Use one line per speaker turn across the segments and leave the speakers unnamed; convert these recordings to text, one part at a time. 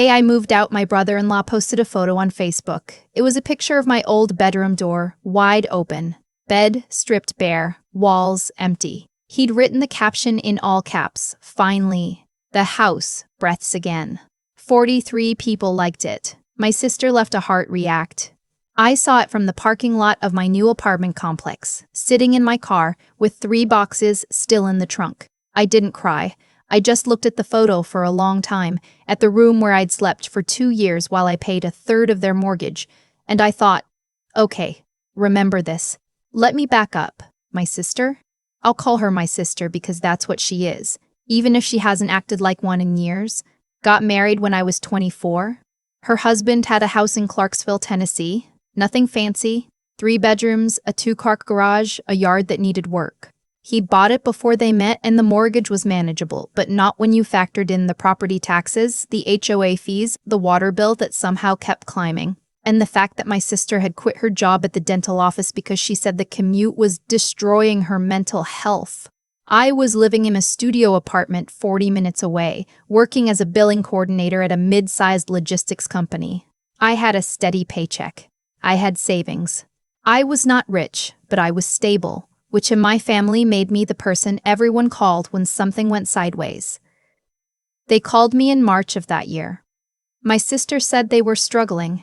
Day I moved out, my brother-in-law posted a photo on Facebook. It was a picture of my old bedroom door, wide open. Bed stripped bare, walls empty. He'd written the caption in all caps, "Finally, the house breathes again." 43 people liked it. My sister left a heart react. I saw it from the parking lot of my new apartment complex, sitting in my car with 3 boxes still in the trunk. I didn't cry. I just looked at the photo for a long time, at the room where I'd slept for 2 years while I paid a third of their mortgage, and I thought, okay, remember this. Let me back up. My sister? I'll call her my sister because that's what she is, even if she hasn't acted like one in years. Got married when I was 24. Her husband had a house in Clarksville, Tennessee. Nothing fancy. 3 bedrooms, a 2-car garage, a yard that needed work. He bought it before they met and the mortgage was manageable, but not when you factored in the property taxes, the HOA fees, the water bill that somehow kept climbing, and the fact that my sister had quit her job at the dental office because she said the commute was destroying her mental health. I was living in a studio apartment 40 minutes away, working as a billing coordinator at a mid-sized logistics company. I had a steady paycheck. I had savings. I was not rich, but I was stable, which in my family made me the person everyone called when something went sideways. They called me in March of that year. My sister said they were struggling.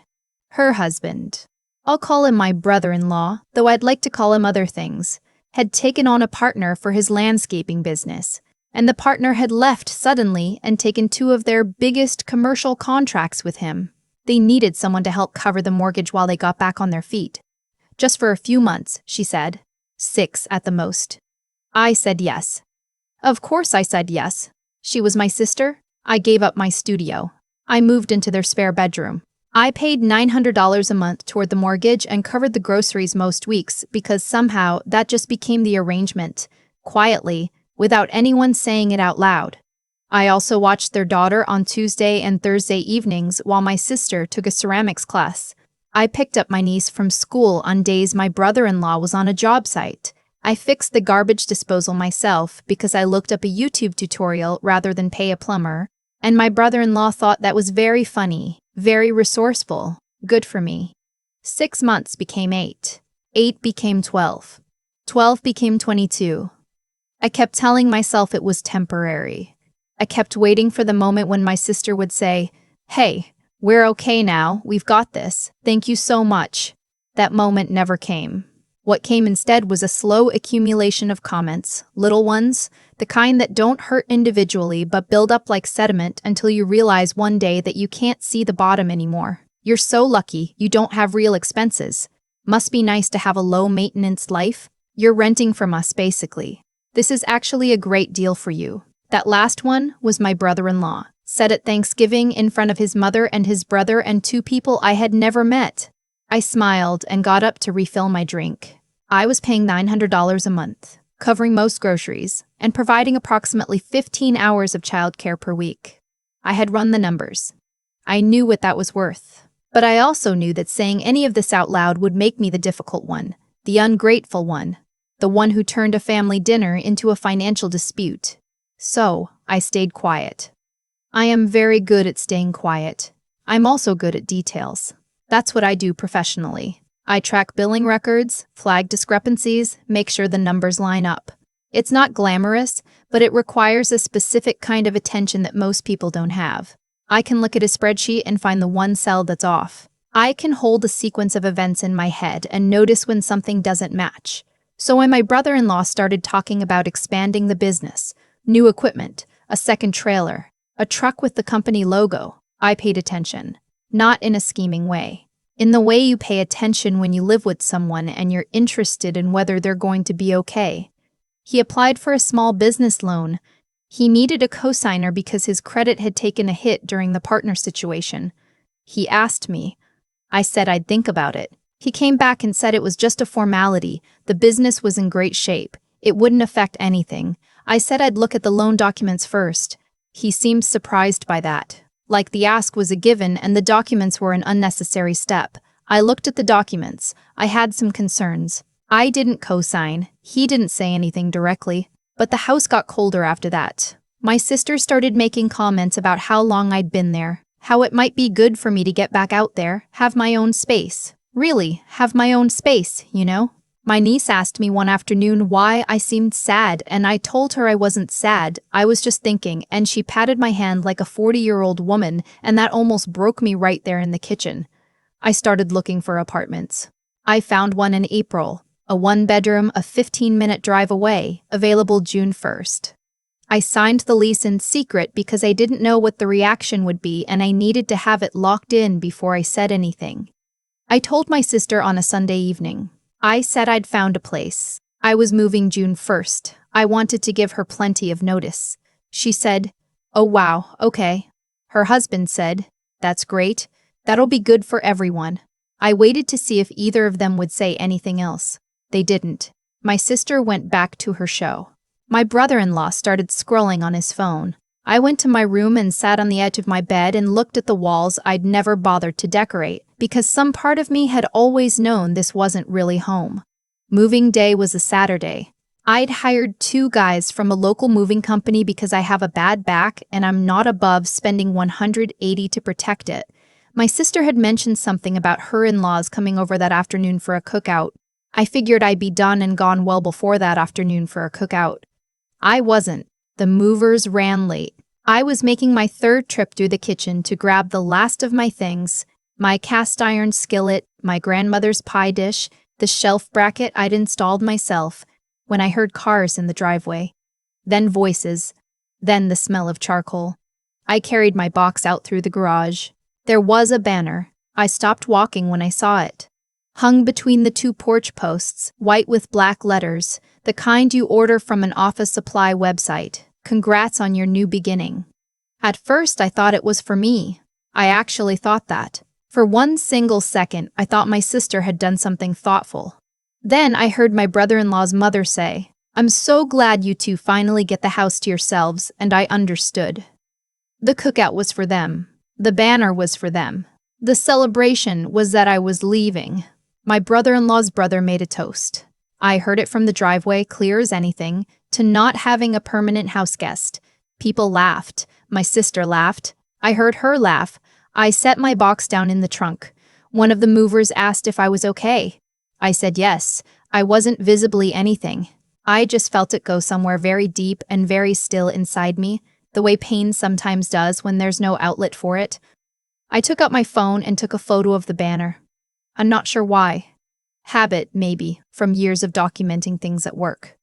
Her husband, I'll call him my brother-in-law, though I'd like to call him other things, had taken on a partner for his landscaping business, and the partner had left suddenly and taken 2 of their biggest commercial contracts with him. They needed someone to help cover the mortgage while they got back on their feet. Just for a few months, she said. 6 at the most. I said yes. Of course I said yes. She was my sister. I gave up my studio. I moved into their spare bedroom. I paid $900 a month toward the mortgage and covered the groceries most weeks because somehow that just became the arrangement, quietly, without anyone saying it out loud. I also watched their daughter on Tuesday and Thursday evenings while my sister took a ceramics class. I picked up my niece from school on days my brother-in-law was on a job site. I fixed the garbage disposal myself because I looked up a YouTube tutorial rather than pay a plumber, and my brother-in-law thought that was very funny, very resourceful, good for me. 6 months became 8. 8 became 12. 12 became 22. I kept telling myself it was temporary. I kept waiting for the moment when my sister would say, "Hey, we're okay now, we've got this, thank you so much." That moment never came. What came instead was a slow accumulation of comments, little ones, the kind that don't hurt individually but build up like sediment until you realize one day that you can't see the bottom anymore. You're so lucky you don't have real expenses. Must be nice to have a low-maintenance life. You're renting from us, basically. This is actually a great deal for you. That last one was my brother-in-law. Said at Thanksgiving in front of his mother and his brother and 2 people I had never met. I smiled and got up to refill my drink. I was paying $900 a month, covering most groceries, and providing approximately 15 hours of childcare per week. I had run the numbers. I knew what that was worth. But I also knew that saying any of this out loud would make me the difficult one, the ungrateful one, the one who turned a family dinner into a financial dispute. So, I stayed quiet. I am very good at staying quiet. I'm also good at details. That's what I do professionally. I track billing records, flag discrepancies, make sure the numbers line up. It's not glamorous, but it requires a specific kind of attention that most people don't have. I can look at a spreadsheet and find the one cell that's off. I can hold a sequence of events in my head and notice when something doesn't match. So when my brother-in-law started talking about expanding the business, new equipment, a second trailer, a truck with the company logo, I paid attention. Not in a scheming way. In the way you pay attention when you live with someone and you're interested in whether they're going to be okay. He applied for a small business loan. He needed a cosigner because his credit had taken a hit during the partner situation. He asked me. I said I'd think about it. He came back and said it was just a formality. The business was in great shape. It wouldn't affect anything. I said I'd look at the loan documents first. He seemed surprised by that. Like the ask was a given and the documents were an unnecessary step. I looked at the documents. I had some concerns. I didn't co-sign. He didn't say anything directly. But the house got colder after that. My sister started making comments about how long I'd been there, how it might be good for me to get back out there, have my own space. Really, have my own space, you know? My niece asked me one afternoon why I seemed sad, and I told her I wasn't sad, I was just thinking, and she patted my hand like a 40-year-old woman, and that almost broke me right there in the kitchen. I started looking for apartments. I found one in April, a one-bedroom, a 15-minute drive away, available June 1st. I signed the lease in secret because I didn't know what the reaction would be and I needed to have it locked in before I said anything. I told my sister on a Sunday evening. I said I'd found a place. I was moving June 1st. I wanted to give her plenty of notice. She said, "Oh wow, okay." Her husband said, "That's great. That'll be good for everyone." I waited to see if either of them would say anything else. They didn't. My sister went back to her show. My brother-in-law started scrolling on his phone. I went to my room and sat on the edge of my bed and looked at the walls I'd never bothered to decorate, because some part of me had always known this wasn't really home. Moving day was a Saturday. I'd hired 2 guys from a local moving company because I have a bad back and I'm not above spending $180 to protect it. My sister had mentioned something about her in-laws coming over that afternoon for a cookout. I figured I'd be done and gone well before that afternoon for a cookout. I wasn't. The movers ran late. I was making my 3rd trip through the kitchen to grab the last of my things, my cast iron skillet, my grandmother's pie dish, the shelf bracket I'd installed myself, when I heard cars in the driveway. Then voices. Then the smell of charcoal. I carried my box out through the garage. There was a banner. I stopped walking when I saw it. Hung between the 2 porch posts, white with black letters, the kind you order from an office supply website. Congrats on your new beginning. At first, I thought it was for me. I actually thought that. For one single second, I thought my sister had done something thoughtful. Then I heard my brother-in-law's mother say, "I'm so glad you 2 finally get the house to yourselves," and I understood. The cookout was for them. The banner was for them. The celebration was that I was leaving. My brother-in-law's brother made a toast. I heard it from the driveway, clear as anything, to not having a permanent house guest. People laughed. My sister laughed. I heard her laugh. I set my box down in the trunk. One of the movers asked if I was okay. I said yes. I wasn't visibly anything. I just felt it go somewhere very deep and very still inside me, the way pain sometimes does when there's no outlet for it. I took out my phone and took a photo of the banner. I'm not sure why. Habit, maybe, from years of documenting things at work.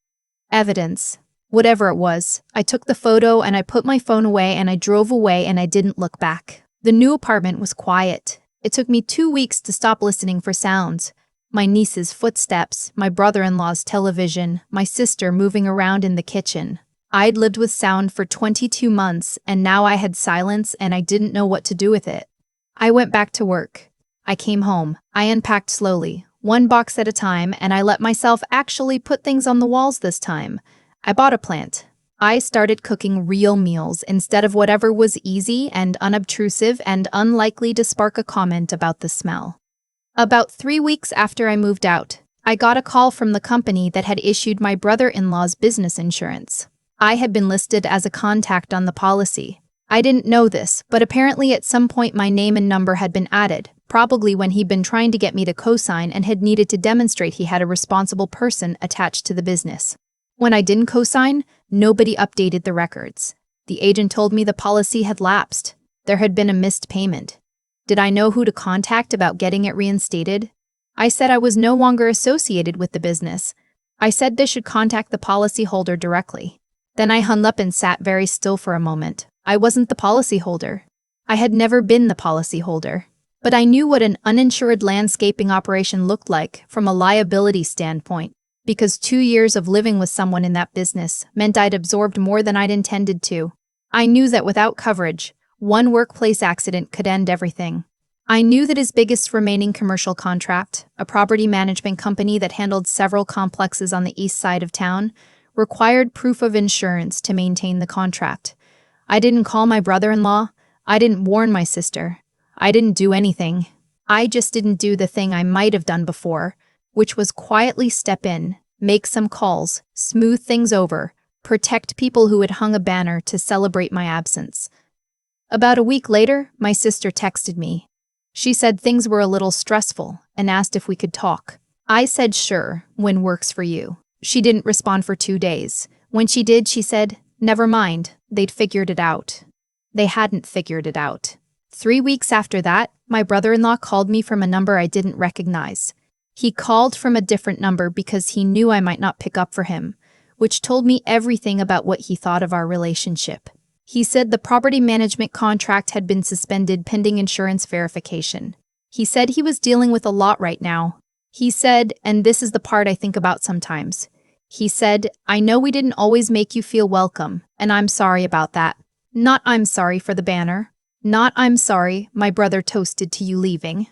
Evidence. Whatever it was, I took the photo and I put my phone away and I drove away and I didn't look back. The new apartment was quiet. It took me 2 weeks to stop listening for sounds. My niece's footsteps, my brother-in-law's television, my sister moving around in the kitchen. I'd lived with sound for 22 months and now I had silence and I didn't know what to do with it. I went back to work. I came home. I unpacked slowly, 1 box at a time, and I let myself actually put things on the walls this time. I bought a plant. I started cooking real meals instead of whatever was easy and unobtrusive and unlikely to spark a comment about the smell. About 3 weeks after I moved out, I got a call from the company that had issued my brother-in-law's business insurance. I had been listed as a contact on the policy. I didn't know this, but apparently at some point my name and number had been added, probably when he'd been trying to get me to co-sign and had needed to demonstrate he had a responsible person attached to the business. When I didn't co-sign, nobody updated the records. The agent told me the policy had lapsed. There had been a missed payment. Did I know who to contact about getting it reinstated? I said I was no longer associated with the business. I said they should contact the policyholder directly. Then I hung up and sat very still for a moment. I wasn't the policyholder. I had never been the policyholder. But I knew what an uninsured landscaping operation looked like from a liability standpoint, because 2 years of living with someone in that business meant I'd absorbed more than I'd intended to. I knew that without coverage, one workplace accident could end everything. I knew that his biggest remaining commercial contract, a property management company that handled several complexes on the east side of town, required proof of insurance to maintain the contract. I didn't call my brother-in-law. I didn't warn my sister. I didn't do anything. I just didn't do the thing I might have done before, which was quietly step in, make some calls, smooth things over, protect people who had hung a banner to celebrate my absence. About a week later, my sister texted me. She said things were a little stressful and asked if we could talk. I said sure, when works for you. She didn't respond for 2 days. When she did, she said, never mind, they'd figured it out. They hadn't figured it out. 3 weeks after that, my brother-in-law called me from a number I didn't recognize. He called from a different number because he knew I might not pick up for him, which told me everything about what he thought of our relationship. He said the property management contract had been suspended pending insurance verification. He said he was dealing with a lot right now. He said, and this is the part I think about sometimes, he said, I know we didn't always make you feel welcome, and I'm sorry about that. Not I'm sorry for the banner. Not I'm sorry my brother toasted to you leaving.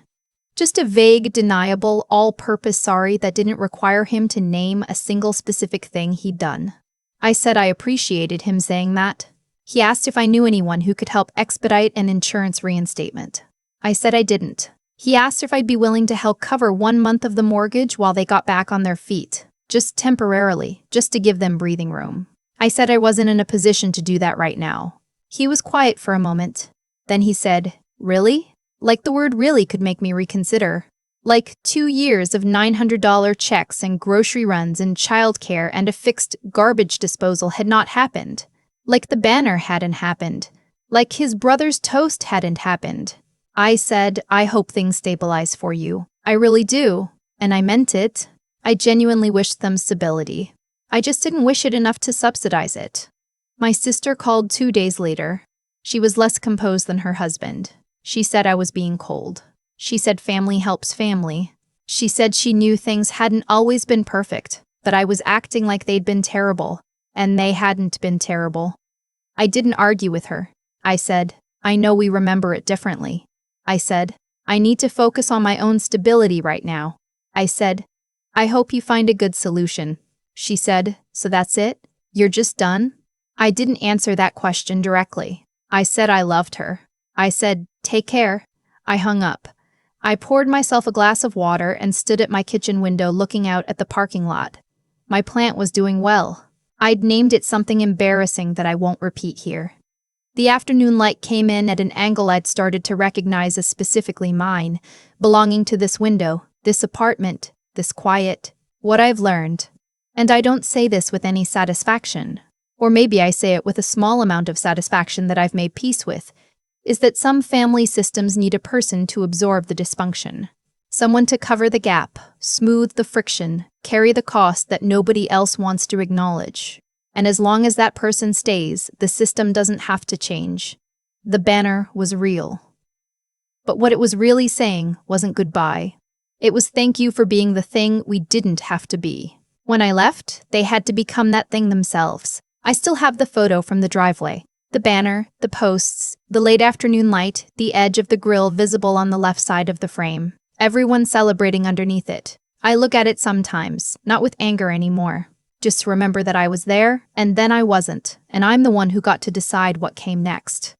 Just a vague, deniable, all-purpose sorry that didn't require him to name a single specific thing he'd done. I said I appreciated him saying that. He asked if I knew anyone who could help expedite an insurance reinstatement. I said I didn't. He asked if I'd be willing to help cover 1 month of the mortgage while they got back on their feet, just temporarily, just to give them breathing room. I said I wasn't in a position to do that right now. He was quiet for a moment. Then he said, really? Like the word really could make me reconsider. Like 2 years of $900 checks and grocery runs and childcare and a fixed garbage disposal had not happened. Like the banner hadn't happened. Like his brother's toast hadn't happened. I said, I hope things stabilize for you. I really do. And I meant it. I genuinely wished them stability. I just didn't wish it enough to subsidize it. My sister called 2 days later. She was less composed than her husband. She said I was being cold. She said family helps family. She said she knew things hadn't always been perfect, that I was acting like they'd been terrible, and they hadn't been terrible. I didn't argue with her. I said, I know we remember it differently. I said, I need to focus on my own stability right now. I said, I hope you find a good solution. She said, so that's it? You're just done? I didn't answer that question directly. I said I loved her. I said, take care. I hung up. I poured myself a glass of water and stood at my kitchen window looking out at the parking lot. My plant was doing well. I'd named it something embarrassing that I won't repeat here. The afternoon light came in at an angle I'd started to recognize as specifically mine, belonging to this window, this apartment, this quiet, what I've learned. And I don't say this with any satisfaction, or maybe I say it with a small amount of satisfaction that I've made peace with, is that some family systems need a person to absorb the dysfunction. Someone to cover the gap, smooth the friction, carry the cost that nobody else wants to acknowledge. And as long as that person stays, the system doesn't have to change. The banner was real. But what it was really saying wasn't goodbye. It was thank you for being the thing we didn't have to be. When I left, they had to become that thing themselves. I still have the photo from the driveway. The banner, the posts, the late afternoon light, the edge of the grill visible on the left side of the frame. Everyone celebrating underneath it. I look at it sometimes, not with anger anymore. Just to remember that I was there, and then I wasn't, and I'm the one who got to decide what came next.